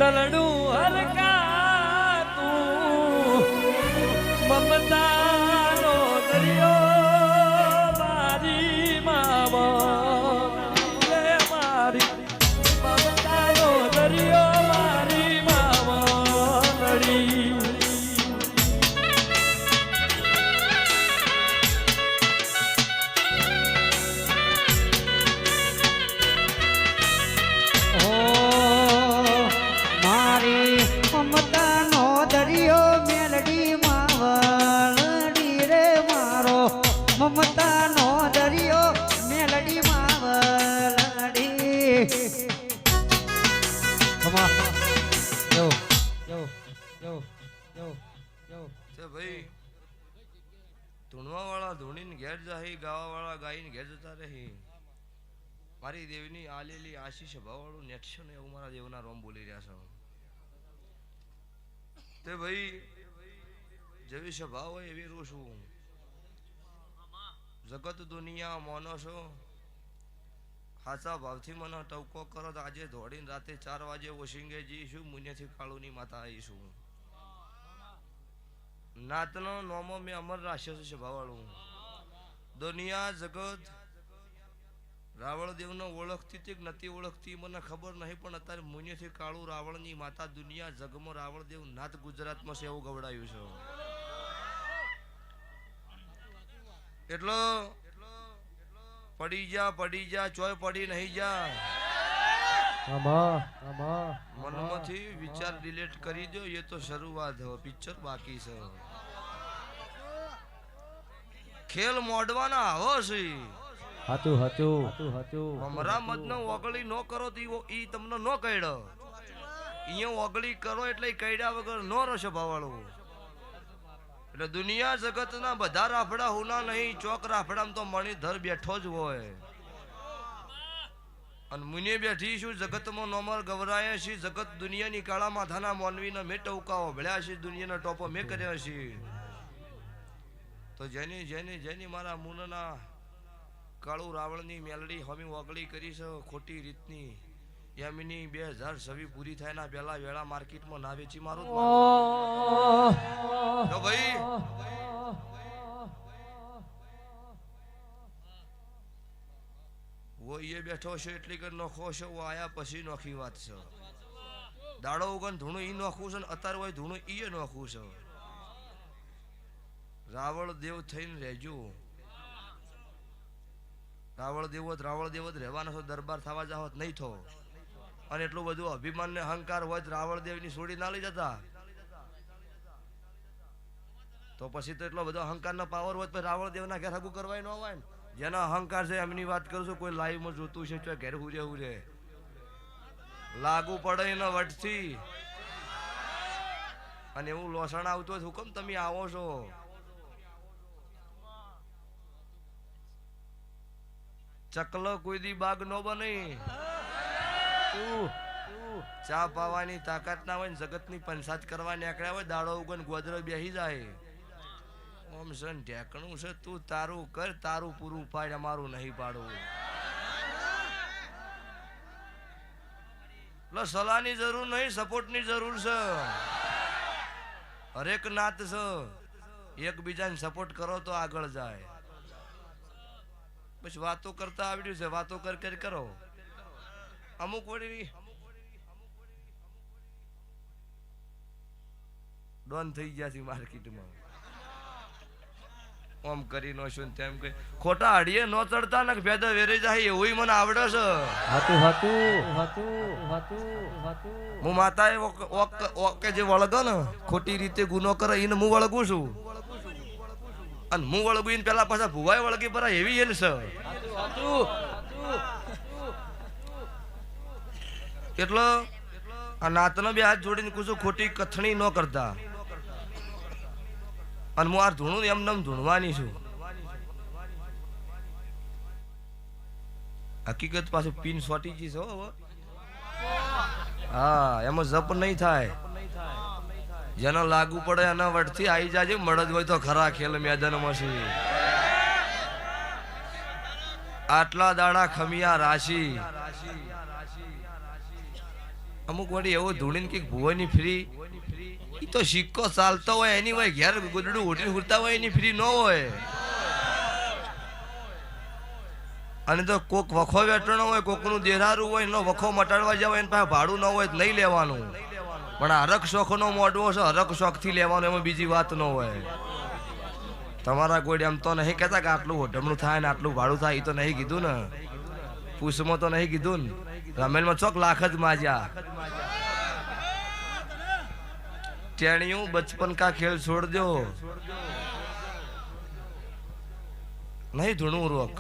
ગલડું હરકા તું મમતાનો દરિયો મારી માવા મારી મમતાનો દરિયો મારી માવા નડી મમતાનો દરિયો મેલડી માવલડી રે મારો મમતાનો દરિયો મેલડી માવલડી યો યો યો યો યો તે ભાઈ ધૂણવા વાળા ધૂણીને ઘેર જાહી ગાવા વાળા ગાઈને ઘેર જતા રહી મારી દેવની આલેલી આશીષ ભાવવાળું નેટશો ને એવું મારા દેવના રોમ બોલી રહ્યા છો તે ભાઈ જેવી સ્વભાવ હોય એવી રૂ છું જગત દુનિયા મોનો છો હાચા ભાવથી મને ટવકો કરો તો આજે દોડીને રાતે 4 વાગે ઓશિંગે જઈશું મુન્યથી કાળુની માતા આવીશું નાતનો નોમો મેં અમર રાખ્યો છે સ્વભાવવાળું દુનિયા જગત રાવણ દેવનો ઓળખતી તે નથી ઓળખતી મને ખબર નહીં પણ અત્યારે મુનિથી કાળું રાવણની માતા દુનિયા જગમાં રાવણ દેવ નાથ ગુજરાતમાં છે એવું ગવડાયું છે એટલો પડી જા ચોય પડી નહીં જા મનમાંથી વિચાર ડિલીટ કરી દો એ તો શરૂઆત હો પિક્ચર બાકી છે ખેલ મોડવાના આવો છે હમરા મતનો ઓગળી નો કરો તો ઈ તમને નો કઈડો અહીંયા ઓગળી કરો એટલે કઈડ્યા વગર નો રસો ભાવાળો એટલે દુનિયા જગતના બધા રાફડા હુના નહીં ચોક રાફડામાં તો મણિધર બેઠો જ હોય અને મુનિએ બેઠી છું જગતમાં નોમર ગવરાયા છે જગત દુનિયાની કાળા માથાના મોનવીના મેં ટવકાઓ ભળ્યા છે દુનિયાના ટોપો મેં કર્યા છે તો જેની જેની જેની મારા મુનના કાળું રાવણની મેલડી હમી ઓગળી કરી છે ખોટી રીતની યમીની 2026 પૂરી થાય ના પહેલા વેળા માર્કેટમાં ના વેચી મારું તો ભાઈ વો એ બેઠો છે એટલી કર નોખો છે વો આયા પછી નોખી વાત છે દાડો ઉગન ધૂણું ઈ નોખું છે ને અત્યારે હોય ધૂણું ઈ નોખું છે રાવણ દેવ થઈને રહેજો રાવણ દેવ રહેવાનો છો દરબાર થવા જાવ નહીં થો અને એટલું બધું અભિમાન ને અહંકાર હોય રાવણ દેવ ની છોડી ના લઈ જતા તો પછી તો એટલો બધો અહંકાર નો પાવર હોય તો રાવણ દેવ ના ઘેર હગું કરવાય ન હોય ને જેના અહંકાર છે એમની વાત કરું છું કોઈ લાઈવ માં જોતું છે તો ઘેર હુરે લાગુ પડે ને વટથી અને એવું લોસણ આવતું હોય હુકમ તમે આવો છો ચકલો કોઈ દી બાગ નો બને ચા પાવાની તાકાત ના હોય જગત ની પંચાયત કરવા નીકળ્યા હોય દાડો ઉગન ગોદરો બેસી જાય ઓમ સન ઢેકણું છે તું તારું કર તારું પૂરું પાડ અમારું નહીં પાડવું લો સલાહ ની જરૂર નહીં સપોર્ટ ની જરૂર છે હરેક નાત છે એકબીજાને સપોર્ટ કરો તો આગળ જાય બસ વાતો કરતા આવડ્યું છે વાતો કર કરો અમુક વળી ડોન થઈ ગયા છે માર્કેટમાં ઓમ કરી નો શું તેમ કે ખોટા હડીએ નો ચડતા ને ભેદા વેરે જાય એવું મને આવડે છે હું માતાએ ઓકે જે વળગો ને ખોટી રીતે ગુનો કરે એને હું વળગું છું અને હું વળગું પેલા પાછા ભુવાય વળગી પરા એવી એને છે એટલે આ નાતનો બે હાથ જોડીને કુછું ખોટી કથણી ન કરતા અને હું આ ધૂણું એમ નામ ધૂણવાની છું હકીકત પાછું પિન સોટી જી છો હા એમાં જપ નહીં થાય જેનો લાગુ પડે એના વટથી આવી જાજે મળદ હોય તો ખરા ખેલ મેદાનમાં છે આટલા દાડા ખમિયા રાશિ અમુક વાળી એવો ધૂણીને કે ભુવાની ફ્રી ઈ તો સિક્કો ચાલતો હોય એની હોય ઘેર ગુદડું ઉઠીને ઉડતા હોય એની ફ્રી ન હોય. અને તો કોક વખો વેટણો હોય કોકનું દેરારું હોય એનો વખો મટાડવા જાવ એને પાસે ભાડું ન હોય તો નહીં લેવાનું. પણ હરક શોખનો મોઢવો છે, હરક શોખથી લેવાનું, એમાં બીજી વાત ન હોય. તમારા કોઈ એમ તો નહીં કહેતા કે આટલું હોટમણું થાય ને આટલું ભાડું થાય, એ તો નહીં કીધું ને. પૂછમાં તો નહીં કીધું ને. રમેલમાં ચોક લાખ જ માજ્યા. ટેણિયું બચપન કા ખેલ છોડ દો, નહીં ધૂણું રોક.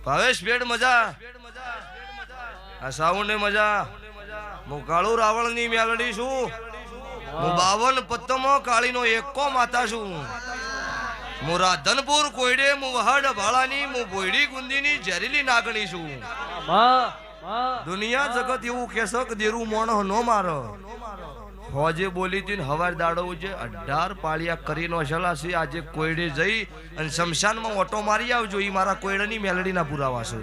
ભાવેશ પેડ મજા, આ સાઉન્ડ મજા. હું કાળુ રાવણ ની મેલડી છું. હું 52 પત્તમો કાળી નો એકો માતા છું. હું રાધનપુર કોયડે, હું વહાડ ભાળાની, હું બોયડી ગુંદીની ઝેરીલી નાગણી છું. દુનિયા જગત એવું કેસો કે દેરું મોણો નો મારો. હોજે બોલી હતી હવાર દાડો છે 18 પાળિયા કરીને છલાસી. આજે કોયડે જઈ અને શમશાનમાં ઓટો મારી આવજો. એ મારા કોયડાની મેલડીના પુરાવા છે.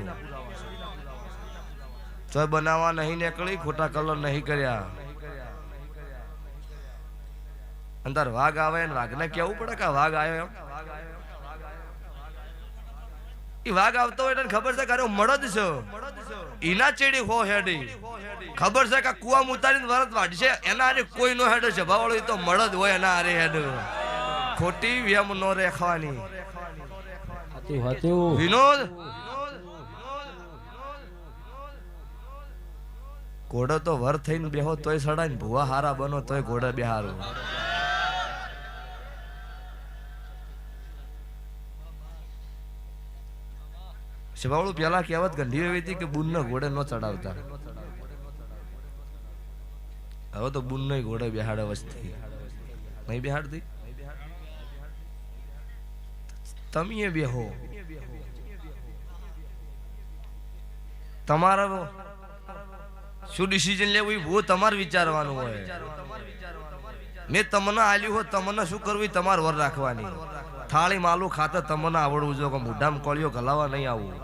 તો બનાવવા નહીં નીકળી, ખોટા કલર નહીં કર્યા. અંદર વાઘ આવે ને વાઘને કેવું પડે કે વાઘ આવ્યો. એમ એ વાઘ આવતો હોય એટલે ખબર છે કે મળદ છે, એના ચેડી હો હેડી. ખબર છે કે કુવા ઉતારીને વરત વાઢશે, એના આરે કોઈ નો હેડ છે ભાવાળો. એ તો મળદ હોય એના આરે હેડ. ખોટી વ્યમ નો રેખવાની. વિનોદ ઘોડો તો વર થઈને બેહો તોય સડાય ને ભુવા હારા બનો તોય ઘોડા બેહારું. શિવાળું પેલા કહેવત ગંઢી એવી હતી કે બુન ઘોડે ન ચડાવતા. હવે તો બુન ઘોડે બેહાડે વસ્તી નહીં બેહાડતી. તમે બેહો, તમારા શું ડિસિઝન લેવું એ બહુ તમારે વિચારવાનું હોય. મેં તમને આલ્યું હોય, તમને શું કરવું તમારે વર રાખવાની. થાળી માલું ખાતે તમને આવડવું જો કે મોઢામાં કોળીઓ ગલાવા નહીં આવવું.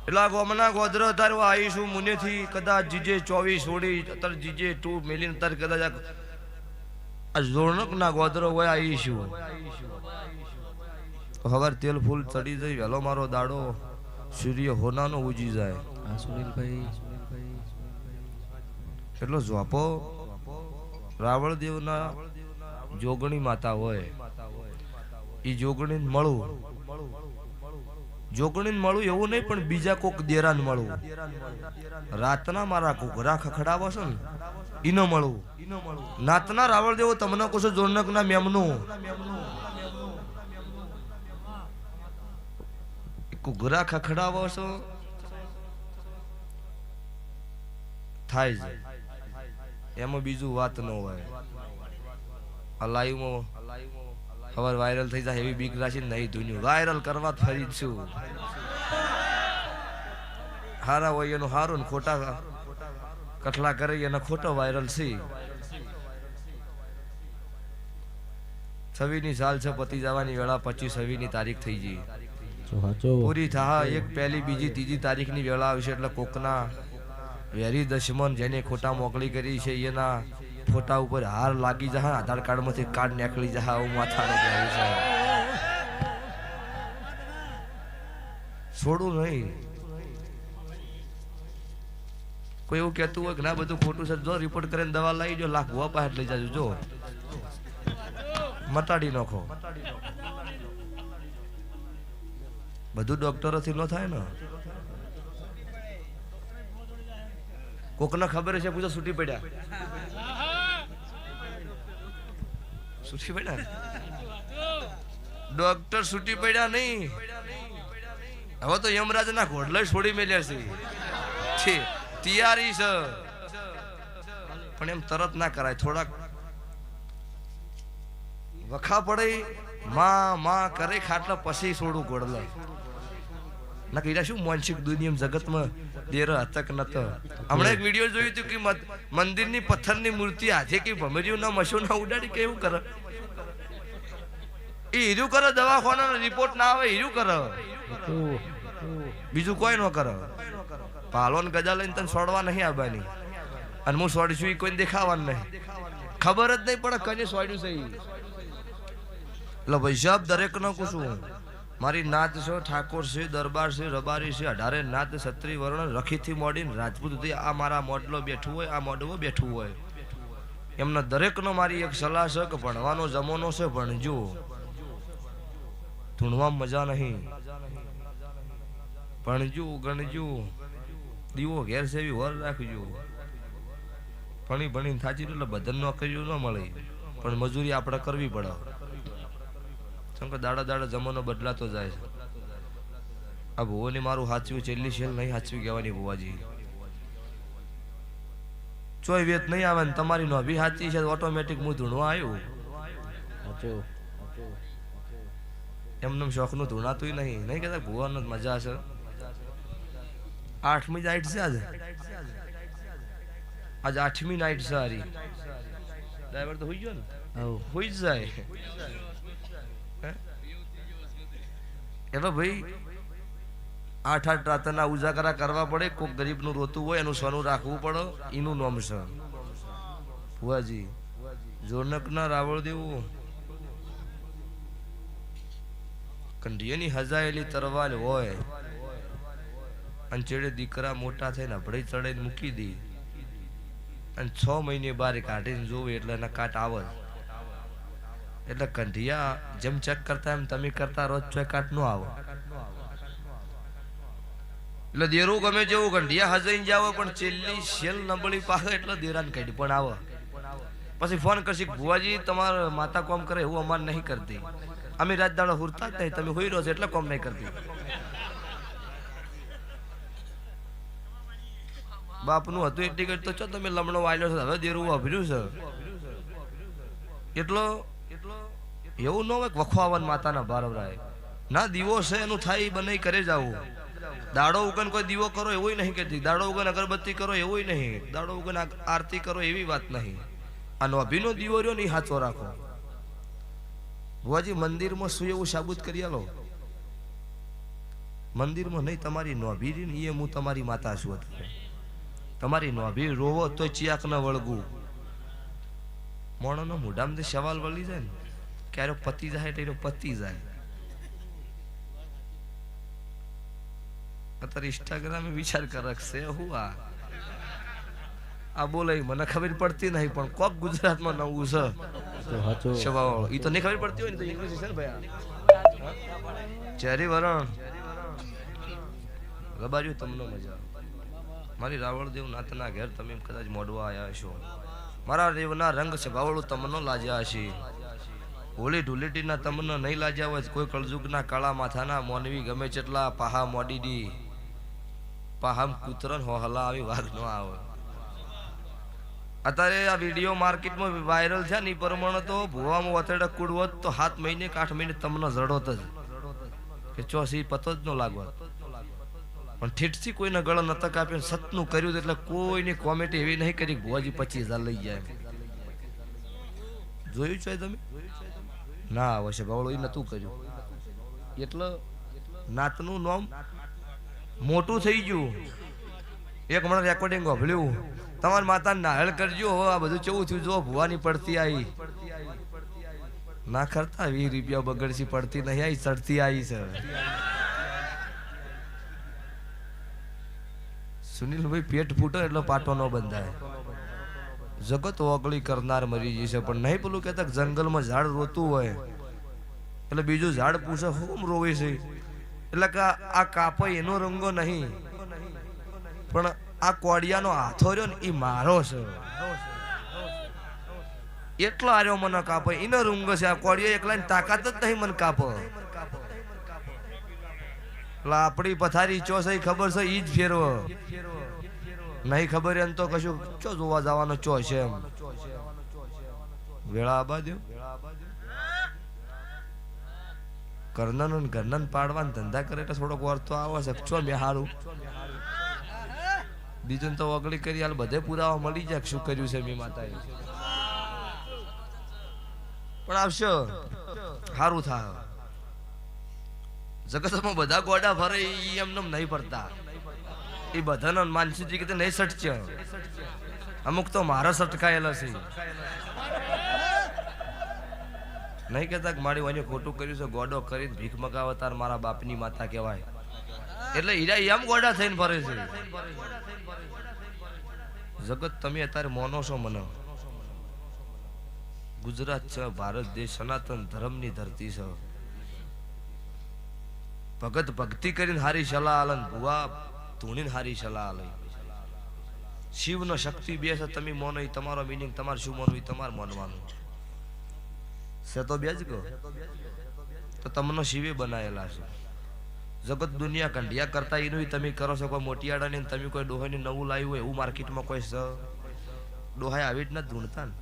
એટલા ગોમના ગોદરો તાર આવીશું મુનેથી કદાચ જીજે 24 છોડી અત્યારે જીજે 2 મિલિયન તાર કદાચ આ જોણક ના ગોદરો હોય આવીશું. ખબર તેલ ફૂલ ચડી જાય વહેલો મારો દાડો સૂર્ય હોનાનો ઉજી જાય. સુનિલભાઈ એટલો ઝોપો રાવળ દેવના જોગણી માતા હોય. એ જોગણી મળું, જોગણી મળું એવું નહીં પણ બીજા કોક દેરાન મળું. રાતના મારા ઘોઘરા ખખડાવો છે ને ઈનો મળું. નાતના રાવળ દેવો તમને કહો છો જોનક ના મેમનું ઘોઘરા ખખડાવો છો થાય છે. એમાં બીજું વાત ન હોય. લાઈવમાં ખબર વાયરલ થઈ જાય એવી બીક રાખી નહીં ધૂન્યું વાયરલ કરવા ફરી છું. હારા હોય એનું હારું ને ખોટા કઠલા કરી અને ખોટો વાયરલ છે. 26ની સાલ છે પતિ જવાની વેળા, 25-26ની તારીખ થઈ ગઈ પૂરી થા. એક પહેલી બીજી ત્રીજી તારીખની વેળા આવશે એટલે કોકના વેરી દશમન જેને ખોટા મોકલી કરી છે એના ફોટા ઉપર હાર લાગી જાય, આધાર કાર્ડ માંથી કાર્ડ નીકળી જાય. આવું માથાનો કહેવું છે. છોડું નહીં. કોઈ એવું કહેતું હોય કે ના બધું ખોટું છે, જો રિપોર્ટ કરીને દવા લાવી જો, લાખ ભૂવા પાસે લઈ જાજો, જો મટાડી નાખો. બધું ડોક્ટરોથી ન થાય ને. કોકને ખબર છે પૂછો છૂટી પડ્યા, છૂટી પડ્યા ડોક્ટર છૂટી પડ્યા નહીં. હવે તો યમરાજ ના ઘોડલે છોડી મેલ્યા છે. તૈયારી છે પણ એમ તરત ના કરાય. થોડાક વખા પડે માં કરે ખાટલા પછી છોડું ઘોડલે. ના કીધા શું માનસિક દુનિયા જગતમાં દેર હતક નતો. હમણાં એક વિડીયો જોયું હતું કે મંદિરની પથ્થરની મૂર્તિ હાથે કે ભમરીયું ના મશો ના ઉડાડી કેવું કરે. એ હીરું કરે, દવાખાના રિપોર્ટ ના આવે હીરું કરે, બીજું કોઈ ન કરે. પાલોન ગજા લઈને તને છોડવા નહીં આવવાની અને હું છોડીશું એ કોઈને દેખાવાનું નહીં ખબર જ નહીં પડે કને છોડ્યું છે એટલે વૈશાપ દરેક નો કુશું મારી નાત છે ઠાકોર છે દરબાર છે રબારી છે 18 નાત ક્ષત્રિય વર્ણ રખીથી મોડીને રાજપૂત સુધી આ મારા મોડલો બેઠું હોય આ મોડવો બેઠું હોય એમના દરેકનો મારી એક સલાહ છે કે ભણવાનો જમાનો છે ભણજો ધૂણવામાં મજા નહીં ભણજો ગણજો દીવો ઘેર સેવી વર રાખજો ભણી ભણીને થાચી એટલે બધાને નોકરીઓ ન મળે પણ મજૂરી આપણે કરવી પડે કેમ કે દાડા દાડા જમાનો બદલાતો જાય છે આ ભુવોની મારું હાચવ્યું છેલ્લી શેલ નહીં હાચવી કહેવાની ભુવાજી ચોય વેત નહીં આવે ને તમારી નો બી હાચી છે ઓટોમેટિક હું ધૂણવા આવ્યું એમને શોખનું ધૂણાતું નહીં કહેતા ભુવાનો મજા છે 8મી નાઈટ છે આજે 8મી નાઈટ છે હારી ડ્રાઈવર તો હોઈ ગયો ને હોઈ જ જાય એટલે ભાઈ 8 રાતના ઉજાગરા કરવા પડે કોઈક ગરીબનું રોતું હોય એનું સોનું રાખવું પડે એનું નામ છે ભુવાજી જોનકના રાવળ દેવું કંઢિયાની હજાયેલી તરવાલ હોય અને ચેડે દીકરા મોટા થઈને અભડે ચડે મૂકી દી અને 6 મહિને બાર કાઢીને જોવે એટલે એના કાટ આવે એટલે કંઢિયા જેમ ચેક કરતા એમ તમે કરતા રોજ ચોય કાટ નો આવે એટલે દેરું ગમે જેવું કંઢિયા હજાઈને જાવ પણ છેલ્લી શેલ નબળી પાકે એટલે દેરાન કાઢી પણ આવે પછી ફોન કરશી ભુવાજી તમારા માતા કોમ કરે એવું અમાર નહીં કરતી અમે રાત દાડો હુરતા જ નહીં તમે હોઈ રહ્યો છો એટલે કોમ નહીં કરતી બાપનું હતું એટલી ઘડી તો ચો તમે લમણો વાલ્યો છો હવે દેરું વાભર્યું છે એટલો એવું ન હોય વખવાવન માતાના ભારવરાય ના દીવો છે એનું થાય બને કરે જાવું દાડો ઉગન કોઈ દીવો કરો એવું નહીં કહેતી દાડો ઉગન અગરબત્તી કરો એવું નહીં દાડો ઉગન આરતી કરો એવી વાત નહીં આ નોભીનો દીવો રહ્યો ને હાચો રાખો ભુવાજી મંદિરમાં શું એવું સાબુત કરી આલો મંદિરમાં નહીં તમારી નોભી ને એ હું તમારી માતા છું તમારી નોભી રોવો તો ચિયાક ન વળગું મોણોનો મોઢામાંથી સવાલ વળી જાય ને ક્યારેક પતી જાય એટલે પતી જાય અત્યારે ઇન્સ્ટાગ્રામે વિચાર કરક છે હું આ બોલે મને ખબર પડતી નહીં પણ કોક ગુજરાતમાં નવું છે સ્વભાવ ઈ તો નહીં ખબર પડતી હોય ને તો ઇંગ્લિશ છે ને ભાઈ ચેરી વરણ રબાર્યું તમને મજા મારી રાવળદેવ નાથના ઘેર તમે કદાચ મોડવા આવ્યા છો મારા દેવના રંગ સ્વભાવળું તમને લાજ્યા હશે હોળી ધૂળેટીના તમને નહીં લાજ્યા હોય કોઈ કળજુગના કાળા માથાના મોનવી ગમે જેટલા પાહા મોડીડી પાહામ કૂતરન હોહલા આવી વાઘ ન આવે અત્યારે આ વિડીયો માર્કેટમાં વાયરલ છે ને એ પ્રમાણે તો ભુવામાં વતેડા કુડવત તો 7 મહિને કે 8 મહિને તમને જડોત જ કે ચોસી પતો જ ન લાગવા પણ ઠીઠથી કોઈને ગળો નતા કાપ્યો સતનું કર્યું એટલે કોઈની કોમેન્ટ એવી નહીં કરી ભુવાજી 25,000 લઈ જાય જોયું છે તમે ના આવશે બાવળો એ નતું કર્યું એટલે નાતનું નામ મોટું થઈ ગયું એક મને રેકોર્ડિંગ વાપર્યું તમારી માતા નાહળ કરજો આ બધું કેવું થયું જો ભુવાની પડતી આવી ના કરતા 20 રૂપિયા બગડસી પડતી નહીં આવી ચડતી આવી છે સુનિલભાઈ પેટ ફૂટો એટલે પાટો ન બંધાય જગત ઓગળી કરનાર મરી જશે પણ નહીં પેલું કહેતા જંગલમાં ઝાડ રોતું હોય એટલે બીજું ઝાડ પૂછે હું રોવે છે એટલે કે આ કાપય એનો રંગો નહીં પણ આ કોડિયાનો હાથો રહ્યો ને એ મારો છે એટલો આર્યો મને કાપે એનો રંગ છે આ કોડિયો એકલાની તાકાત જ નહીં મને કાપો એટલે આપણી પથારી ચો છે ખબર છે ઈ જ ફેરવો નહીં ખબર એમ તો કશું ચો જોવા જવાનો ચો છે એમ વેળા આબા દો કરનન ઘરનન પાડવાના ધંધા કરે એટલે થોડોક વાર તો આવે છે ચો મેં હારું બીજું તો ઓગળી કરી હાલ બધે પુરાવા મળી જાય શું કર્યું છે મેં માતાએ પણ આવશે સારું થાય જગતમાં બધા ગોડા ફરે એમને નહીં પડતા એ બધાનો માનસીજી કે નહીં સટશે અમુક તો મારા સટકાયેલા છે નહીં કેતા મારી વાને ખોટું કર્યું છે ગોડો કરીને ભીખ મગાવે તાર મારા બાપની માતા કહેવાય એટલે હીરા એમ ગોડા થઈને ફરે છે જગત તમે અત્યારે મોનો છો મને ગુજરાત છે ભારત દેશ સનાતન ધર્મની ધરતી છે ભગત ભક્તિ કરીને હારી સલાહ આલન ભુવા ધૂણીને હારી સલાહ આલે શિવનો શક્તિ બે છે તમે મોનો એ તમારો મિનિંગ તમારે શું મોનવું એ તમારે માનવાનું છે તો બે જ કહો તો તમને શિવે બનાવેલા છે જગત દુનિયા કંઢિયા કરતા એનું તમે કરો છો કોઈ મોટિયાડા ને તમે કોઈ ડોહાને નવું લાવ્યું હોય એવું માર્કેટમાં કોઈ ડોહાય આવી જ નથી ધૂણતા ને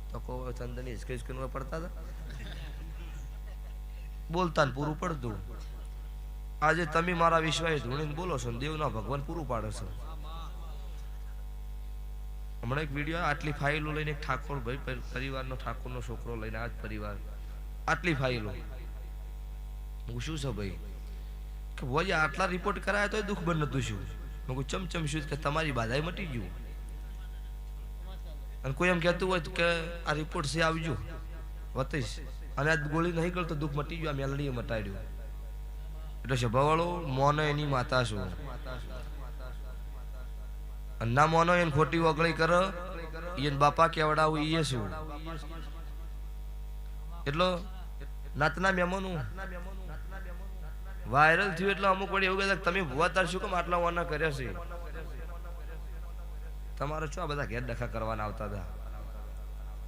તો કોઈ ચંદની હિસકે પડતા હતા બોલતા ને પૂરું પડતું આજે તમે મારા વિશ્વાસ ધૂણીને બોલો છો ને દેવના ભગવાન પૂરું પાડે છે હમણાં એક વિડીયો આટલી ફાઇલો લઈને એક ઠાકોર ભાઈ પરિવારનો ઠાકોરનો છોકરો લઈને આ જ પરિવાર આટલી ફાઇલો હું શું છે ભાઈ કે ભાઈ આટલા રિપોર્ટ કરાયા તો દુઃખ બંધ નતું શું મેં ચમચમ શું કે તમારી બાધાઈ મટી ગયું અને કોઈ એમ કહેતું હોય કે આ રિપોર્ટ છે આવજો વતીશ અને આ ગોળી નહીં કરતો દુઃખ મટી ગયું આ મેલડીએ મટાડ્યું એટલે સભાવાળો મોનો એની માતા શું ના મોનો એને ખોટી વગળી કરે એને બાપા કેવડાવું એ શું એટલો નાતના મહેમાનું વાયરલ થયું એટલે અમુક વળી એવું કહેતા તમે ભુવા તાર શું કેમ આટલા વાના કર્યા છે તમારે શું આ બધા ઘેર ડખા કરવાના આવતા હતા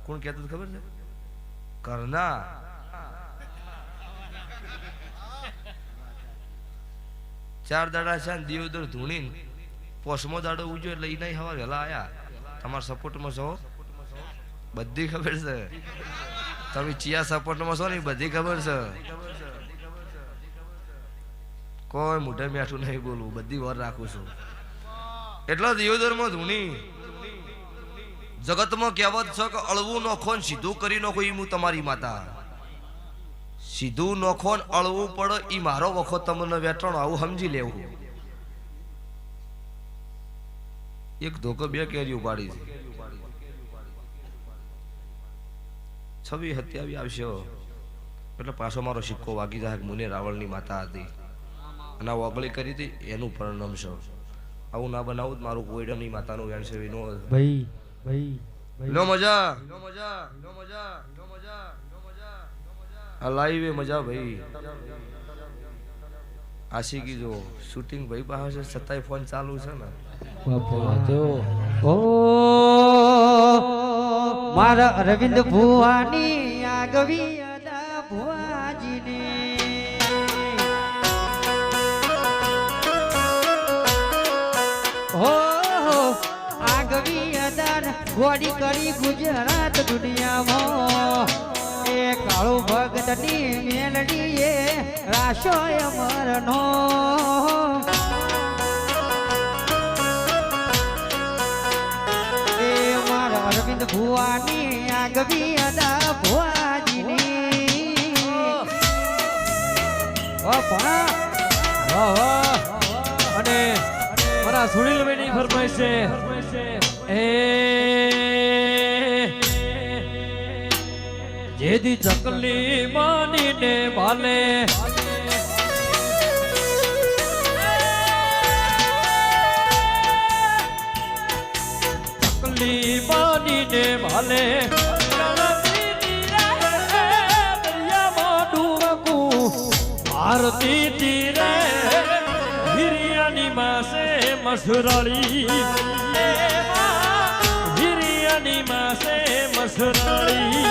કોણ કહેતું ખબર છે કરના ચાર દાડા છે દિવદર ધૂણીને પોસમો દાડો ઉજ્યો એટલે એ નહીં હવા વહેલા આયા તમારા સપોર્ટમાં છો બધી ખબર છે તમે ચિયા સપોર્ટમાં છો ને બધી ખબર છે કોઈ મોઢે મેઠું નહીં બોલવું બધી વાર રાખું છું એટલો દિયોદરમાં ધૂણી જગતમાં કહેવત છે કે અળવું નોખો ને સીધું કરી નોખો ઈ હું તમારી માતા સીધું નોખો ને અળવું પડે ઈ મારો વખો તમને વેટણો આવું સમજી લેવું એક ધોકો બે કેરી ઉપાડી છે 26-27 આવશે એટલે પાછો મારો સિક્કો વાગી જાય મુને રાવણની માતા હતી અને ઓગળી કરી હતી એનું પરિણામ છે આવું ના બનાવું મારું કોઈડાની માતાનું વેણ છે નો ભાઈ ભાઈ નો મજા આ લાઈવ મજા ભાઈ આશિકી જો શૂટિંગ ભાઈ પાસે છે છતાંય ફોન ચાલુ છે ને ઓ મારા અરવિંદ ભુવાની આગવી અદા ભુવાજીની હો આગવી અદા ગોડી કરી ગુજરાત દુનિયામાં એ કાળુ ભગતની મેલડીએ રાશો અમરનો અરવિંદ ભુવાની આગવી અદા ભુવાજીની અને મારા સુનિલભાઈની ફરમાઈશ છે એ જેદી ચકલી માનીને ભાલે બાનીને ભાલે ભારતી તીરે હિરિયાની માસે મસરાળી હિરિયાની માસે મસરાળી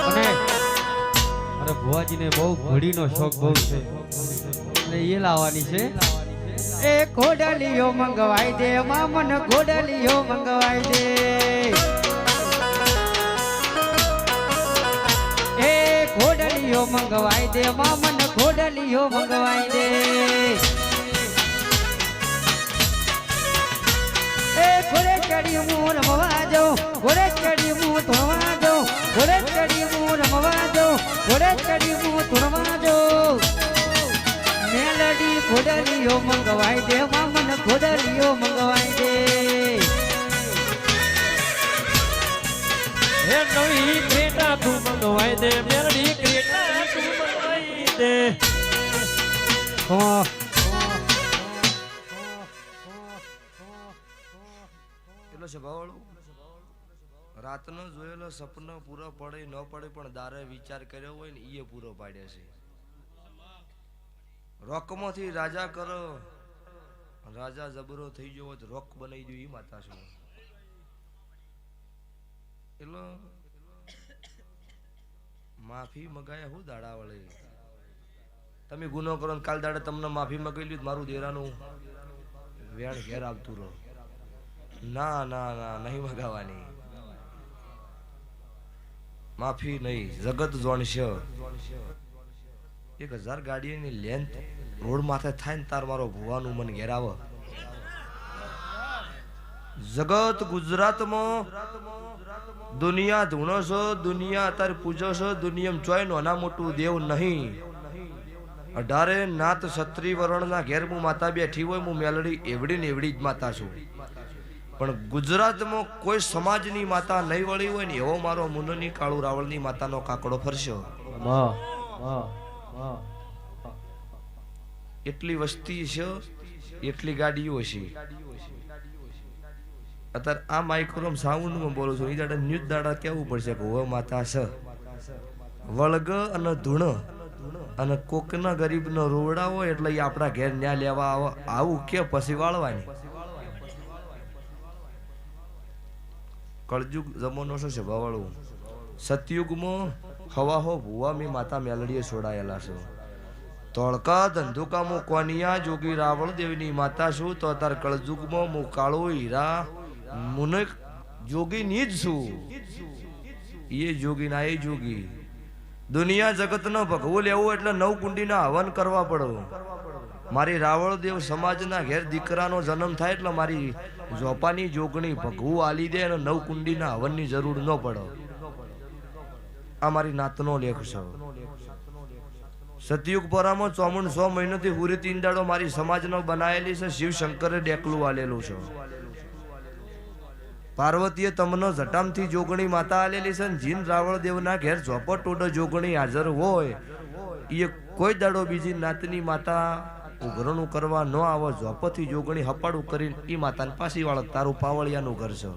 અને અરે ભુવાજીને બહુ ઘોડીનો શોખ બહુ છે એટલે એ લાવવાની છે એ ઘોડલીઓ મંગવાઈ દે મામન ઘોડલીઓ મંગવાઈ દે એ ઘોડલીઓ મંગવાઈ દે મામન ઘોડલીઓ મંગવાઈ દે એ ઘોડે ચડી હું રમવા જાઉં ઘોડે ચડી હું ધોવા જાઉં ઘોડે ચડી હું રમવા જાઉં ઘોડે ચડી હું ધોવા જાઉં મેલડી ઘોડલીઓ મંગવાઈ દે માં મને ઘોડલીઓ મંગવાઈ દે હે નવી ક્રેટા તું મંગવાઈ દે મેરડી ક્રેટા તું મંગવાઈ દે એટલો સ્વભાવવાળું રાતનો જોયેલો સપનો પૂરો પડે ન પડે પણ દારે વિચાર કર્યો હોય ને એ પૂરો પાડે છે રોકમાંથી રાજા કરો રાજા જબરો થઈ ગયો હોય તો રોક બનાવી દો એ માતા શું એટલે માફી મગાયા હું દાડા વળે તમે ગુનો કરો ને કાલ દાડે તમને માફી મગાવી લીધું મારું દેરાનું વેણ ઘેર આવતું રહો ના ના ના નહીં મગાવાની માફી નહીં જગત જોણશે 1000 ગાડીની લેન્થ રોડ માથે થાય ને તાર મારો ભુવાનું મન ઘેર આવે જગત ગુજરાતમાં દુનિયા ધૂણો છો દુનિયા અત્યારે પૂજો છો દુનિયામાં ચોય નાના મોટું દેવ નહીં 18 નાત ક્ષત્રિય વર્ણના ઘેર હું માતા બેઠી હોય હું મેલડી એવડી ને એવડી જ માતા છું પણ ગુજરાતમાં કોઈ સમાજની માતા નહીં વળી હોય ને એવો મારો મુનની કાળુ રાવળની માતાનો કાકડો ફરશો એટલી વસ્તી છે એટલી ગાડીઓ છે અત્યારે આ માઇક્રોમ સાઉન્ડમાં બોલું છું એ દાડા ન્યૂઝ દાડા કેવું પડશે કે હવે માતા છે વળગ અને ધૂણ અને કોકના ગરીબનો રોવડા હોય એટલે એ આપણા ઘેર ન્યા લેવા આવે આવું કે પછી વાળવાની કળજુગ જમાનો શું છે ભાવાળું સતયુગમાં હવા હો ભુવા મેં માતા મેલડીએ છોડાયેલા છે તોળકા ધંધુકામાં કોનિયા જોગી રાવળ દેવની માતા છું તો અત્યારે કળજુગમાં હું કાળો હીરા મુનક જોગી ની જ છું એ જોગી ના એ જોગી દુનિયા જગતનો ભગવું લેવું એટલે 9 કુંડીના હવન કરવા પડો મારી રાવળ દેવ સમાજના ઘેર દીકરાનો જન્મ થાય એટલે મારી જોપાની જોગણી ભગવું આલી દે અને 9 કુંડીના હવનની જરૂર ન પડે આ મારી નાતનો લેખ છે સતયુગ પરામાં ચોમુંડ 100 મહિનાથી પૂરી 3 દાડો મારી સમાજનો બનાયેલી છે શિવ શંકરે ડેકલું આલેલું છે પાર્વતીએ તમનો જટામથી જોગણી માતા આલેલી છે જીન રાવળ દેવના ઘેર ઝોપટ ટોડો જોગણી હાજર હોય એ કોઈ દાડો બીજી નાતની માતા ઉઘરણું કરવા ન આવે ઝોપથી જોગણી હપાડું કરીને એ માતાને પાછી વાળે તારું પાવળિયાનું ઘર છે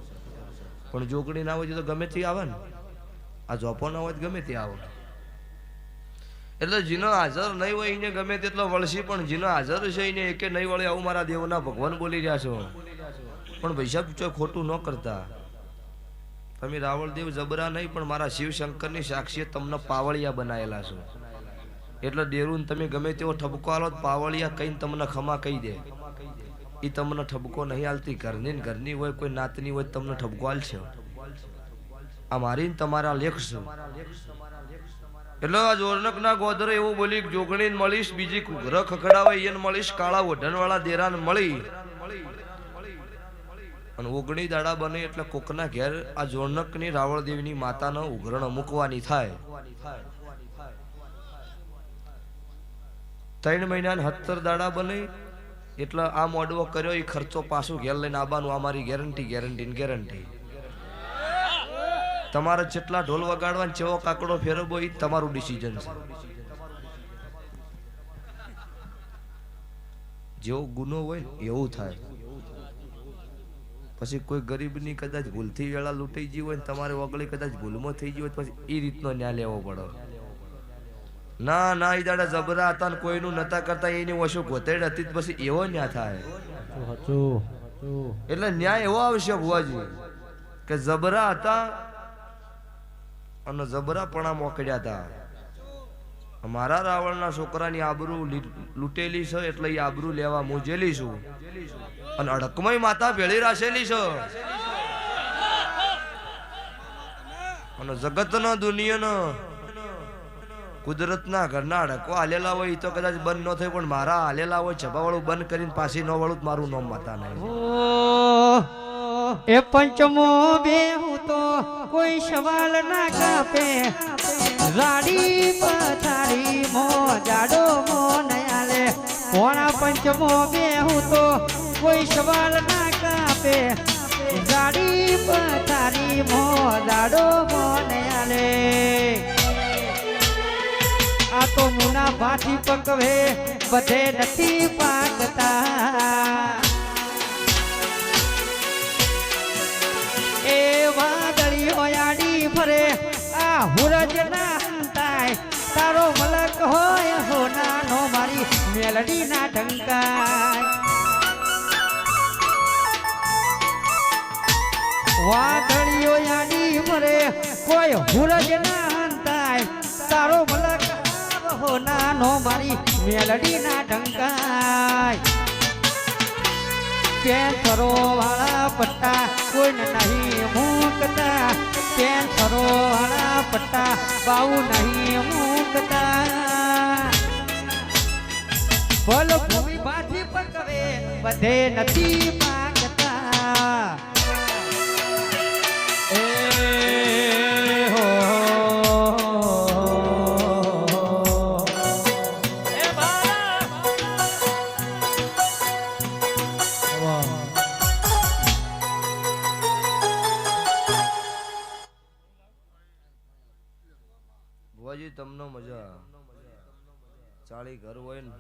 પણ જોગણી ના હોય તો ગમે તે આવે ને આ ઝોપો ના હોય ગમે તે આવે એટલે જીનો હાજર નહીં હોય એને ગમે તેટલો વળશી પણ જીનો હાજર છે એને એકે નહીં વળે આવું મારા દેવના ભગવાન બોલી રહ્યા છો પણ ભાઈ સાહેબ ખોટું ન કરતા તમે રાવળ દેવ જબરા નહીં પણ મારા શિવ શંકરની સાક્ષીએ તમને પાવળિયા બનાયેલા છો એટલે ડેરું તમે ગમે તેવો ઠપકો આલો પાવળિયા કઈ તમને ખમા કહી દે એ તમને ઠપકો નહીં આલતી ઘરની ને ઘરની હોય કોઈ નાતની હોય તમને ઠપકો આલશે આ મારી તમારા લેખ છે એટલે આ જોરનક ના ગોધરે એવું બોલી જોગણી મળીશ બીજી ઘર ખખડાવે એને મળીશ કાળા ઓઢણ વાળા દેરાને મળી અને 19 દાડા બને એટલે કોકના ઘેર આ જોરનકની રાવળ દેવીની માતાનો ઉઘરણ મૂકવાની થાય 3 મહિના 17 દાડા બને એટલે આ મોડવો કર્યો એ ખર્ચો પાછું ઘેર લઈને આવવાનું આ મારી ગેરંટી તમારે જેટલા ઢોલ વગાડવા ચેવો કાકડો ફેરવવો એ તમારું ડિસિઝન છે જેવો ગુનો હોય એવું થાય પછી કોઈ ગરીબની કદાચ ભૂલથી વેળા લૂંટાઈ ગઈ હોય ને તમારે વગળી કદાચ ભૂલમાં થઈ ગઈ હોય પછી એ રીતનો ન્યાય લેવો પડે ના ના એ દાડા જબરા હતા ને કોઈનું નતા કરતા એની ઓછું ગોતેડ હતી પછી એવો ન્યાય થાય એટલે ન્યાય એવો આવશે ભુવાજી કે જબરા હતા અને જબરાપણા મોકડ્યા હતા મારા રાવણના છોકરાની આબરૂ લૂંટેલી છે એટલે એ આબરૂ લેવા મોજેલી છું અને અડકમય માતા ભેળી રાખેલી છે અને જગતનો દુનિયાનો કુદરતના ઘરના અડકો હાલેલા હોય તો કદાચ બંધ ન થાય પણ મારા હાલેલા હોય છપાવાળું બંધ કરીને પાછી ન વળું મારું નામ માતા નહીં એ પંચમો બેહું તો કોઈ સવાલ ના કાપે રાડી પથારી મો જાડો મો નયાલે કોણા પંચમો બેહું તો કોઈ સવાલ ના કાપે જાડી પથારી મો દાડો મોને આલે આ તો મુના ભાઠી પકવે બધે નથી પાકતા એ વાદળીઓ આડી ફરે આ હુરજ ના અંતાય તારો મલક હોય હોનાનો મારી મેલડી ના ઢંકાય વાદળીઓ આડી ફરે કોઈ હુરજ ના અંતાય તારો મલક હોનાનો મારી મેલડી ના ઢંકાય કેન્સરો વાળા પટ્ટા કોઈ નહીં મૂકતા કેન્સરો વાળા પટ્ટા બાઉ નહીં મૂકતા બોલ ભૂમિ બાથી પકવે બધે નથી પાકતા એ હો એ બાળા ભુવાજી તમને મજા 40 ઘર હોય ને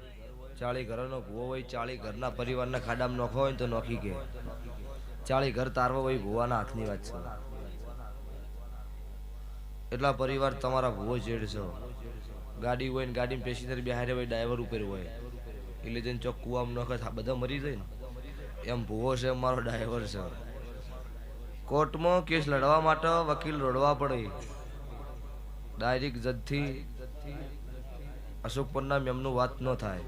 40 ઘરનો ભુવો હોય 40 ઘરના પરિવારના ખાડામાં નોખો હોય ને તો નોખી કે 40 ઘર તારવો હોય ભુવાના હાથની વાત છે એટલા પરિવાર તમારા ભુવો જેડશો ગાડી હોય ને ગાડીમાં પેસેન્જર બેહારે હોય ડ્રાઈવર ઉપર હોય એટલે જઈને ચોક કુવામાં નોખે બધા મરી જાય ને એમ ભુવો છે મારો ડ્રાઈવર છે કોર્ટમાં કેસ લડવા માટે વકીલ રોડવા પડે ડાયરેક્ટ જજથી અશોક પરનામ એમનું વાત ન થાય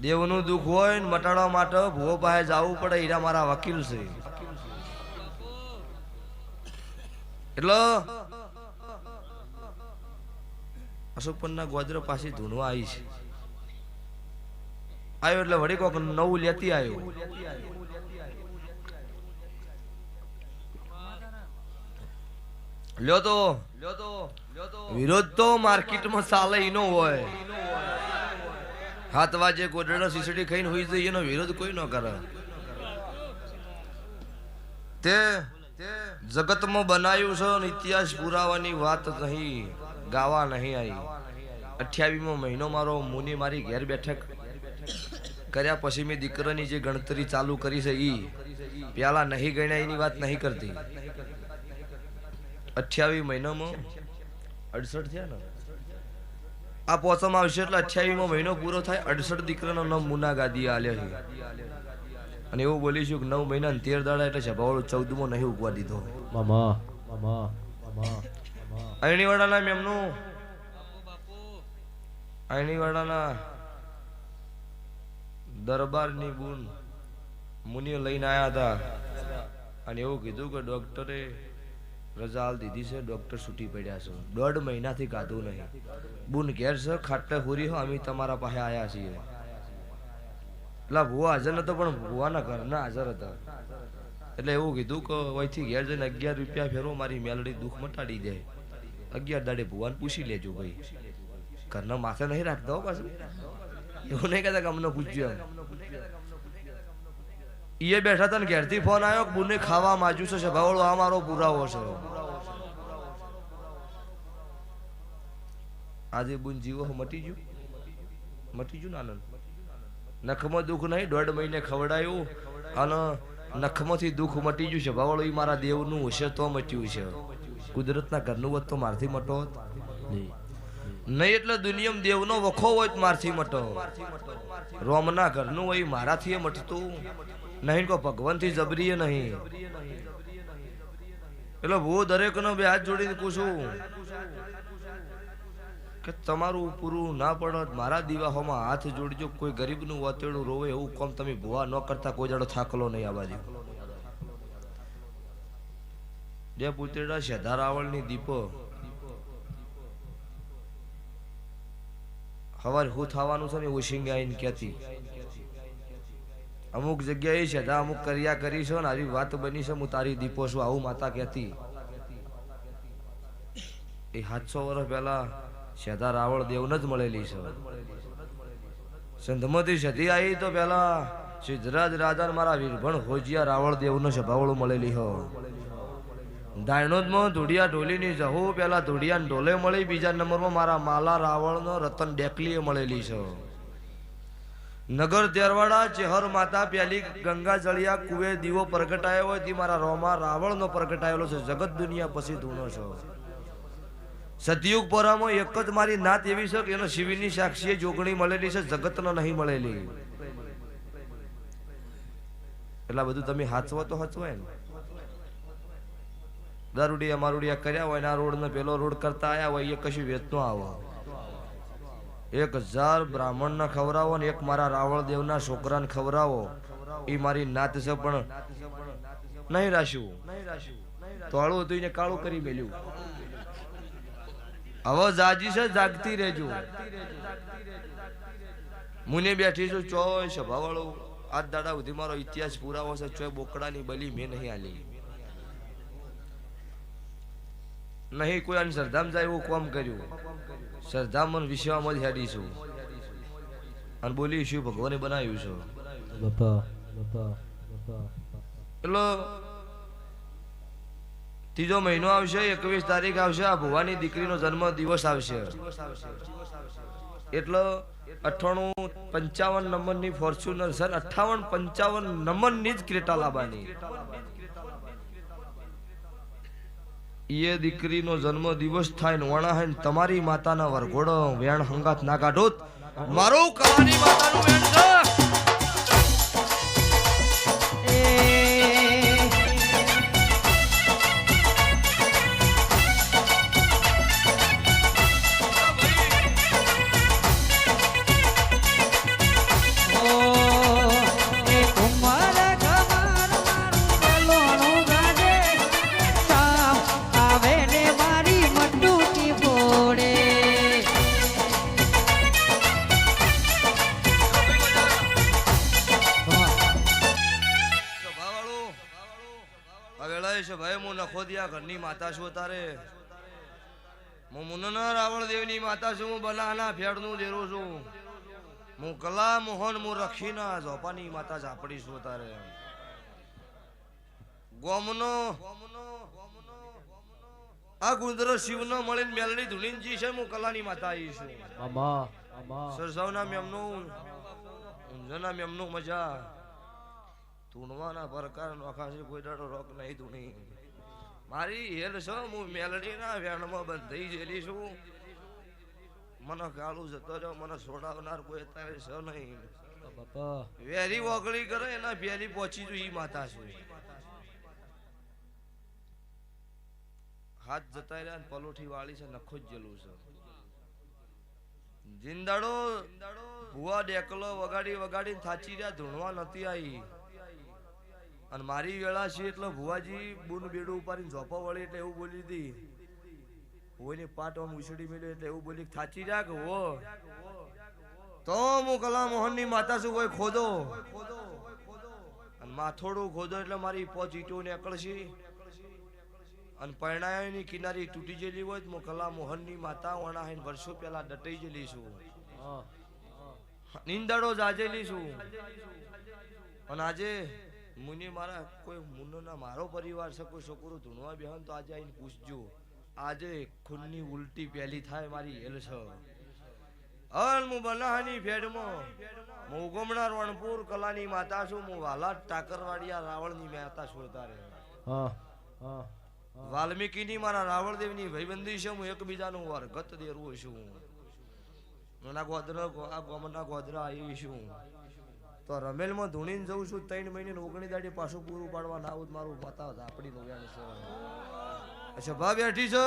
દેવનું દુઃખ હોય ને મટાડવા માટે ભુવો પાસે જવું પડે હીરા મારા વકીલ છે એટલે અશોક પન્ના ગોદરો પાસે ધૂણવા આવી છે આવ્યો એટલે વળી કોક નવું લેતી આવ્યો લ્યો તો વિરોધ તો માર્કેટમાં ચાલે ઈનો હોય 7 વાગે ગોડડો સીસડી ખાઈને હોઈ જાય એનો વિરોધ કોઈ ન કરે તે જગતમાં બનાવ્યું છે અને ઇતિહાસ પુરાવાની વાત નહીં ગાવા નહીં આવી 28મો મહિનો મારો મુનિ મારી ઘેર બેઠક કર્યા પછી મેં દીકરાની જે ગણતરી ચાલુ કરી છે ઈ પેલા નહીં ગણ્યા એની વાત નહીં કરતી 28 મહિનામાં 68 થયા ને આ પોસમ આવશે એટલે 28મો મહિનો પૂરો થાય 68 દીકરાનો નામ મુના ગાદી આલ્યો છે અને એવું બોલીશું કે 9 મહિના 13 દાડા એટલે સભાવાળો 14મો નહીં ઉગવા દીધો મામા મામા મામા અણીવાડાના એમનું અણીવાડાના દરબારની બુન મુનિઓ લઈને આવ્યા હતા અને એવું કીધું કે ડોક્ટરે રજા હાલ દીધી છે ડોક્ટર છૂટી પડ્યા છે 1.5 મહિનાથી ગાધું નહીં બુન ઘેર છે ખાટલે હુરી હો અમે તમારા પાસે આવ્યા છીએ એટલે ભુવા હાજર નતો પણ ભુવાના ઘરના હાજર હતા એટલે એવું કીધું કે અહીંથી ઘેર જઈને 11 રૂપિયા ફેરો મારી મેલડી દુઃખ મટાડી દે 11 દાડે ભુવાને પૂછી લેજો ભાઈ ઘરના માથે નહીં રાખતા પાછું એવું નહીં કહેતા કે અમને પૂછ્યું એ બેઠા હતા ને ઘેરથી ફોન આવ્યો બુને ખાવા માજુ છે ભાવળો આ મારો પુરાવો છે આજે બુન જીવો મટી ગયું ને આનંદ નખમાં દુઃખ નહીં 1.5 મહિને ખવડાયું અને નખમાંથી દુઃખ મટી ગયું છે ભાવળો એ મારા દેવનું હશે તો મટ્યું છે કુદરતના ઘરનું હોત તો મારથી મટો નહીં એટલે દુનિયામાં દેવનો વખો હોય તો મારથી મટો રોમના ઘરનું હોય મારાથી મટતું નહીં કો ભગવાનથી જબરીએ નહીં એટલે હું દરેકનો બે હાથ જોડીને પૂછું કે તમારું પૂરું ના પડત મારા દીવાહોમાં હાથ જોડજો કોઈ ગરીબનું વાતેડું રોવે એવું કામ તમે ભુવા ન કરતા કોઈ જાડો થાકલો નહીં આ બાજુ બે પુતેડા શેધા રાવળની દીપો હવાર હું થવાનું છે ને ઓશિંગ આવીને કહેતી અમુક જગ્યાએ છે અમુક કર્યા કરી છે ને આવી વાત બની છે હું તારી દીપો છું આવું માતા કહેતી એ 700 વર્ષ પહેલા સીધા રાવળ દેવને જ મળેલી છે. સંધમતી સતી આવી તો પેલા સિદ્ધરાજ રાજા મારા વીરભણ હોજિયા રાવળ દેવનો સભાવળું મળેલી હો. દાયણોદમાં ધૂળિયા ઢોલીની જહુ પેલા ધૂળિયા ઢોલે મળી. બીજા નંબરમાં મારા માલા રાવળનો રતન ડેકલીએ મળેલી છે. નગર તેરવાડા ચેહર માતા પેલી ગંગા જળિયા કુવે દીવો પ્રગટાયો હોય તે મારા રોમા રાવળનો પ્રગટાયેલો છે. જગત દુનિયા પછી ધૂણો છો. સતયુગ પોરામાં એક જ મારી નાત એવી છે કે એનો શિવની સાક્ષીએ જોગણી મળેલી છે, જગતનો નહીં મળેલી. એટલા બધું તમે હાચવો તો હચવાય ને. દારૂડિયા મારુડિયા કર્યા હોય ને આ રોડ ને પેલો રોડ કરતા આયા હોય એ કશું વેચનો આવો. 1000 બ્રાહ્મણને ખવડાવો ને એક મારા રાવળ દેવના છોકરાને ખવડાવો એ મારી નાત છે. પણ નહીં રાશ્યું તોળું હતું એને કાળું કરી મેલ્યું. હવે જાજી છે, જાગતી રહેજો. મુને બેઠી છું ચોય સભાવાળું આજ દાડા સુધી મારો ઇતિહાસ પુરાવો છે. ચોય બોકડાની બલી મેં નહીં આલી. નહીં કોઈ આની શ્રદ્ધામાં જાય એવું કામ કર્યું. શ્રદ્ધામાં વિશ્વમાં જ હેડીશું અને બોલીશું ભગવાને બનાવ્યું છે. એટલે ત્રીજો મહિનો આવશે, 21 તારીખ આવશે, આ ભુવાની દીકરીનો જન્મ દિવસ આવશે. એટલે 5855 નંબરની ફોર્ચ્યુનર સર 5855 નંબરની જ ક્રેટા લાવવાની. એ દીકરીનો જન્મ દિવસ થાય ને વણા હે તમારી માતાના વરઘોડો વેણ હંગાત ના કાઢો. મારું કલાની માતાનું વેણ છે. ઘરની માતા છું. તારે હું મુન્ના રાવળ દેવની માતા છું. હું બલાના ફેડનું દેરું છું. હું કલા મોહન હું રખીના ઝોપાની માતા ઝાપડી છું. તારે ગોમનો આ ગુંદરો શિવનો મળીને મેલડી ધુણીજી છે. હું કલાની માતા આવી છું. સરસવના મેમનું ઊંઝાના મેમનું મજા ધૂણવાના પ્રકાર નોખા છે. કોઈ દાડો રોક નહીં ધૂણી મારી હેલ છો. હું મેલડીના વેણમાં બંધાઈ ગયેલી છું. મને ગાળું જતો રહ્યો. મને છોડાવનાર કોઈ અત્યારે છે નહીં. વેરી વગડી કરે એના પહેલી પહોંચી જો ઈ માતા છે. હાથ જતા રહ્યા ને પલોઠી વાળી છે. નખો જ જેલું છે. જિંદાડો ભુવા ડેકલો વગાડી વગાડી થાચી રહ્યા. ધૂણવા નથી આવી અને મારી વેળા છે એટલે ભુવાજી બુન બેડું ઉપાડીને ઝોપા વળી એટલે એવું બોલી હતી. કોઈની પાટ આમ ઉછળી મેળ્યો એટલે એવું બોલી થાચી રહ્યા કે હો તો હું કલા મોહન ની માતા છું. કોઈ ખોદો અને માથોડું ખોદો એટલે મારી પોચ ઈટો નીકળશી અને પરણાયાની કિનારી તૂટી ગયેલી હોય તો કલા મોહન ની માતા વણા વર્ષો પહેલા ડટાઈ ગયેલી છું. નિંદાડો જાજેલી છું. અને આજે મુનિ મારા કોઈ મુન્નોના મારો પરિવાર છે. કોઈ છોકરું ધૂણવા બેહન તો આજે આવીને પૂછજો. આજે ખૂનની ઉલટી પહેલી થાય મારી હેલ છે. હું બનાહાની ફેડમાં હું ઉગમણા રણપુર કલાની માતા છું. હું વાલા ટાકરવાડિયા રાવળની માતા છું. તારે વાલ્મીકીની મારા રાવળદેવની ભાઈબંધી છે. હું એકબીજાનું વરગત દેરું છું. આ ગોમના ગોધરા આવી છું તો રમેલમાં ધૂણીને જઉં છું. 3 મહિને 19 દાડી પાછું પૂરું પાડવા ના આવું મારું માતા ઝાપડી નું વેણ છે. અચ્છા ભા બેઠી છો.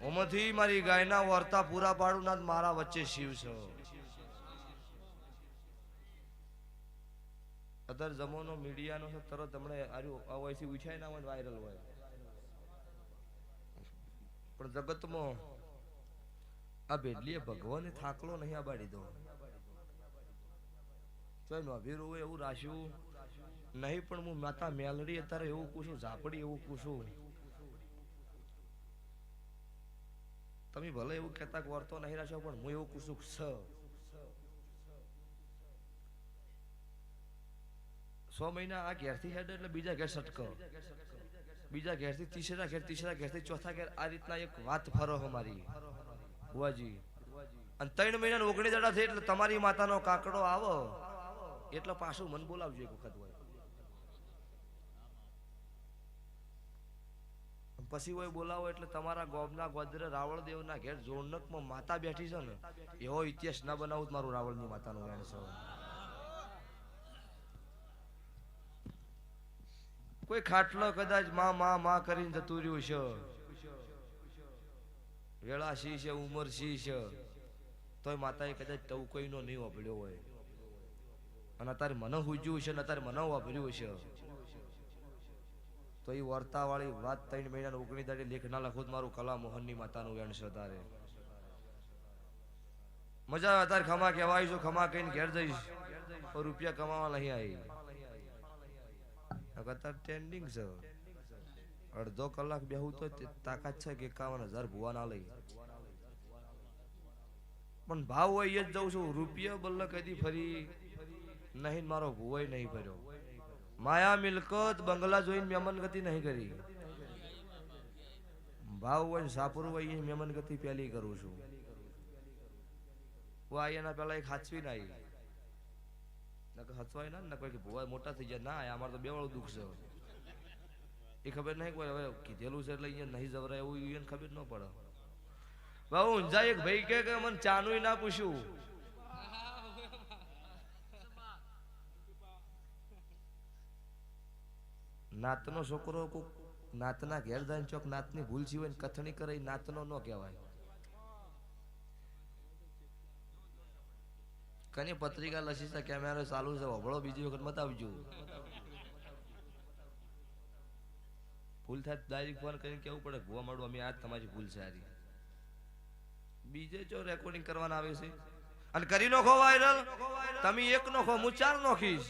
ઓમાંથી મારી ગાયના વર્તા પૂરા પાડું ના મારા વચ્ચે શિવ છે. અત્યારે જમાનો મીડિયાનો છે. તરત તમને આવાથી ઉછાય ના હોય વાયરલ હોય. પણ જગતમાં આ બેડલીએ ભગવાને થાકલો નહીં આબાડી દો. હોય એવું રાખ્યું નહીં. પણ હું માતા મેલડી અત્યારે એવું પૂછું. ઝાપડી એવું પૂછું. તમે ભલે એવું કહેતા કે વર્તો નહીં રાખ્યો પણ હું એવું કુસુક છ 100 મહિના આ ઘેરથી હેડ એટલે બીજા ઘેર સટકો બીજા ઘેરથી ત્રીસરા ઘેરથી ચોથા ઘેર આ રીતના એક વાત ફરો અમારી બુઆજી અને 3 મહિના 19 દાડા થઈ એટલે તમારી માતાનો કાકડો આવો એટલે પાછું મન બોલાવજો એક વખત હોય પછી હોય બોલાવો એટલે તમારા ગોબના ગોદરે રાવળદેવના ઘેર જોણકમાં માતા બેઠી છે ને એવો ઇતિહાસ ના બનાવું મારું રાવળની માતાનો વેણ છે કોઈ ખાટલો કદાચ માં કરીને જતું રહ્યું છે વેળા સી છે ઉંમર સી છે તોય માતાએ કદાચ ટવકોઈનો નહીં વાપર્યો હોય અને અત્યારે મને હુજ્યું છે ને અત્યારે મને વાપર્યું છે તો એ વર્તા વાળી વાત 3 મહિના 19 દાડે લેખ ના લખો મારું કલા મોહનની માતાનું વેણ છે તારે મજા આવે તારે ખમા કહેવાય છું ખમા કહીને ઘેર જઈશ તો રૂપિયા કમાવા નહીં આવી અત્યારે ટ્રેન્ડિંગ છે અડધો કલાક બેહું તો તાકાત છે કે 51,000 ભુવા ના લઈ પણ ભાવ હોય એ જ જઉં છું રૂપિયા બલ્લ કદી ફરી નહીં મારો ભુવાય નહીં ફર્યો માયા મિલકત બંગલા જોઈને મહેમાન ગતિ નહીં કરી ભાવ હોય સાપુર હોય એ મહેમાન ગતિ પહેલી કરું છું હું એના પેલા એક હાચવી ના આવી હચવાય ના કોઈ ભુવા મોટા થઈ જાય ના અમારે તો બે વાળું દુઃખ છે એ ખબર નહીં કોઈ હવે કીધેલું છે એટલે અહીંયા નહીં જવરાય એવું એને ખબર ન પડે બાબુ ઊંઝા એક ભાઈ કે મને ચાનું ના પૂછ્યું નાતનો છોકરો કોક નાતના ઘેર જાય ચોક નાતની ભૂલ છે હોય કથણી કરે નાતનો ન કહેવાય કની પત્રિકા લસી છે કેમેરો ચાલુ છે વભળો બીજી વખત મત આવજો ભૂલ થાય ડાયરેક્ટ ફોન કરીને કેવું પડે ભૂવા મળવું અમે આજ તમારી ભૂલ છે આરી બીજે જો રેકોર્ડિંગ કરવાના આવે છે અને કરી નોખો વાયરલ તમે એક નોખો હું 4 નોખીશ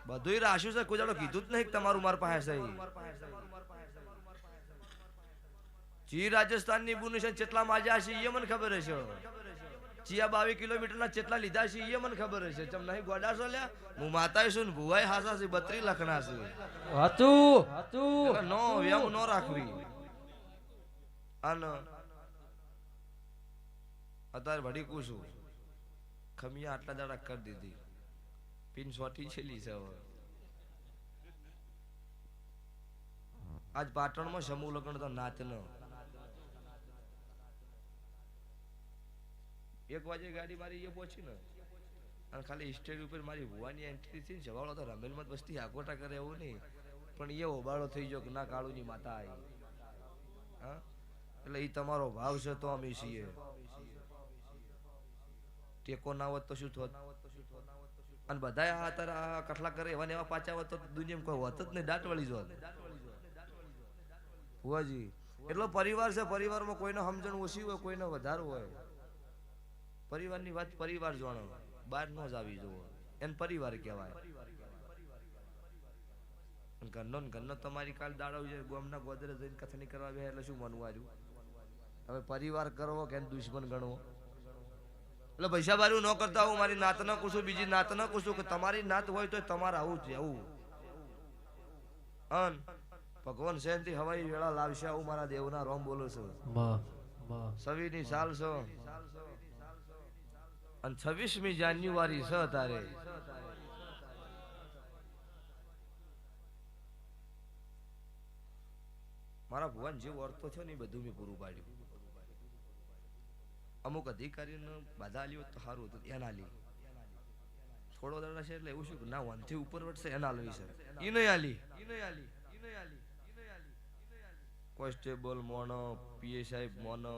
બધુંય રાખ્યું છે કોઈ જાડો કીધું જ નહીં તમારું માર પાસે છે જી રાજસ્થાનની બુનિશન કેટલા માજ્યા છે એ મને ખબર છે ચિયા 22 કિલોમીટરના કેટલા લીધા છે એ મને ખબર છે ચમ નહીં ગોડા છો લ્યા હું માતાય છું ને ભુવાય હાસા છે 32 લખના છે હતું નો વેમ નો રાખવી અને અત્યારે વડી કુશું ખમિયા આટલા દાડા કરી દીધી પિન સોટી છેલી છે આજ પાટણમાં સમૂહ લગ્ન તો નાચનો 1 વાગે ગાડી મારી એ પહોંચી ને અને ખાલી સ્ટેજ ઉપર મારી ભુવાની એન્ટ્રી થઈ જવાળો તો રમેલમત વસ્તી આગોટા કરે એવું નહીં પણ એ ઓબાળો થઈ ગયો કે ના કાળુની માતા આવી હા એટલે એ તમારો ભાવ છે તો અમે છીએ ટેકો ના હોત તો શું થોત અને બધા આ કઠલા કરે એવા ને એવા પાછા હોત તો દુનિયામાં કોઈ હોત જ નહીં દાંત વળી જોત ભુવાજી એટલો પરિવાર છે પરિવારમાં કોઈને સમજણ ઓછી હોય કોઈને વધારે હોય પરિવારની વાત પરિવાર જાણો બહાર ન જ આવી જવો એને પરિવાર કહેવાય ઘરનો તમારી કાલ દાડો છે ગોમના ગોદરે જઈને કથની કરવા બે એટલે શું માનવું આવ્યું હવે પરિવાર કરવો કે દુશ્મન ગણવો એટલે પૈસા બારું ન કરતા હું મારી નાત ન કુશું બીજી નાત ન કુશું કે તમારી નાત હોય તો તમારે આવું જ આવું અન ભગવાન શાંતિ હવાઈ વેળા લાવશે આવું મારા દેવના રોમ બોલો છું સવીની સાલ છો અને 26મી જાન્યુઆરી છે તારે મારા ભુવન જે વર્તો છે ને એ બધું મેં પૂરું પાડ્યું અમુક અધિકારીને બાધા આલી હોત તો સારું હતું એના લી થોડો દાડા છે એટલે એવું શું કે ના વનથી ઉપર વટશે એના લઈ છે ઈ નહીં આલી કોન્સ્ટેબલ મોનો પીએ સાહેબ મોનો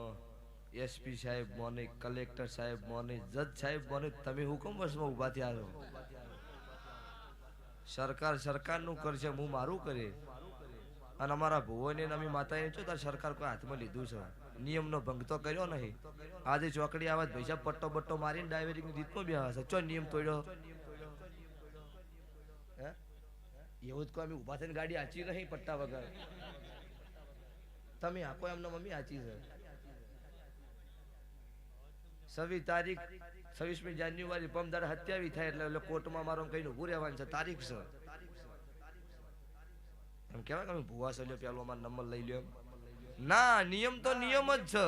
એસપી સાહેબ મોને કલેક્ટર સાહેબ મોને જજ સાહેબ મોને તમે હુકમ વર્ષમાં ઉભા થયા છો સરકારનું કરશે હું મારું કરે અને અમારા ભુવોને અમે માતાએ છો તાર સરકાર કોઈ હાથમાં લીધું છે નિયમનો ભંગ તો કર્યો નહીં આજે ચોકડી આવાજ પૈસા પટ્ટો બટ્ટો મારીને ડાયવરિંગની રીતમાં બેહા છે ચો નિયમ તોડ્યો હે એવું જ કોઈ અમે ઉભા થઈને ગાડી આચી નહીં પટ્ટા વગર તમે આખો એમનો મમ્મી આચી છે તારીખ 26મી જાન્યુઆરી પમદાર 27 થાય એટલે કોર્ટમાં મારો કઈ ઊભું રહેવાનું છે તારીખ છે એમ કહેવાય કે ભુવા સલ્યો પેલો અમારો નંબર લઈ લ્યો ના નિયમ તો નિયમ જ છે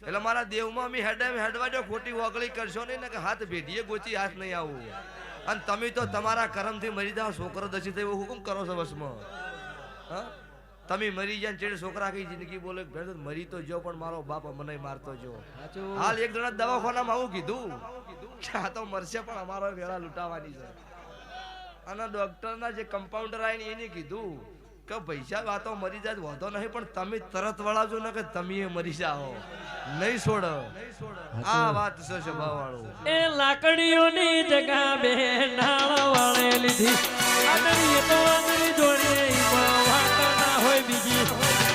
એટલે મારા દેવમાં અમે હેડવાજો ખોટી ઓગળી કરશો નહીં ને કે હાથ ભેદીએ ગોચી હાથ નહીં આવું અને તમે તો તમારા કરમથી મરી જાઓ છોકરો દસી થયો હુકમ કરો છો બસમાં હા તમે મરી જાય ચેડે છોકરા કઈ જિંદગી બોલે મરી તો જો પણ મારો બાપ મને મારતો જો હાલ એક જણા દવાખાનામાં આવું કીધું આ તો મરશે પણ અમારો વેળા લૂંટાવાની છે અને ડોક્ટરના જે કમ્પાઉન્ડર આવીને એને કીધું કે પૈસા વાતો મરી જાય વાંધો નહીં પણ તમે તરત વળાજો ને કે તમે મરી જાઓ નહીં છોડ આ વાત છે સ્વભાવ વાળું એ લાકડીઓની જગા બે નાળ વાળે લીધી આંધળી તો આંધળી જોડે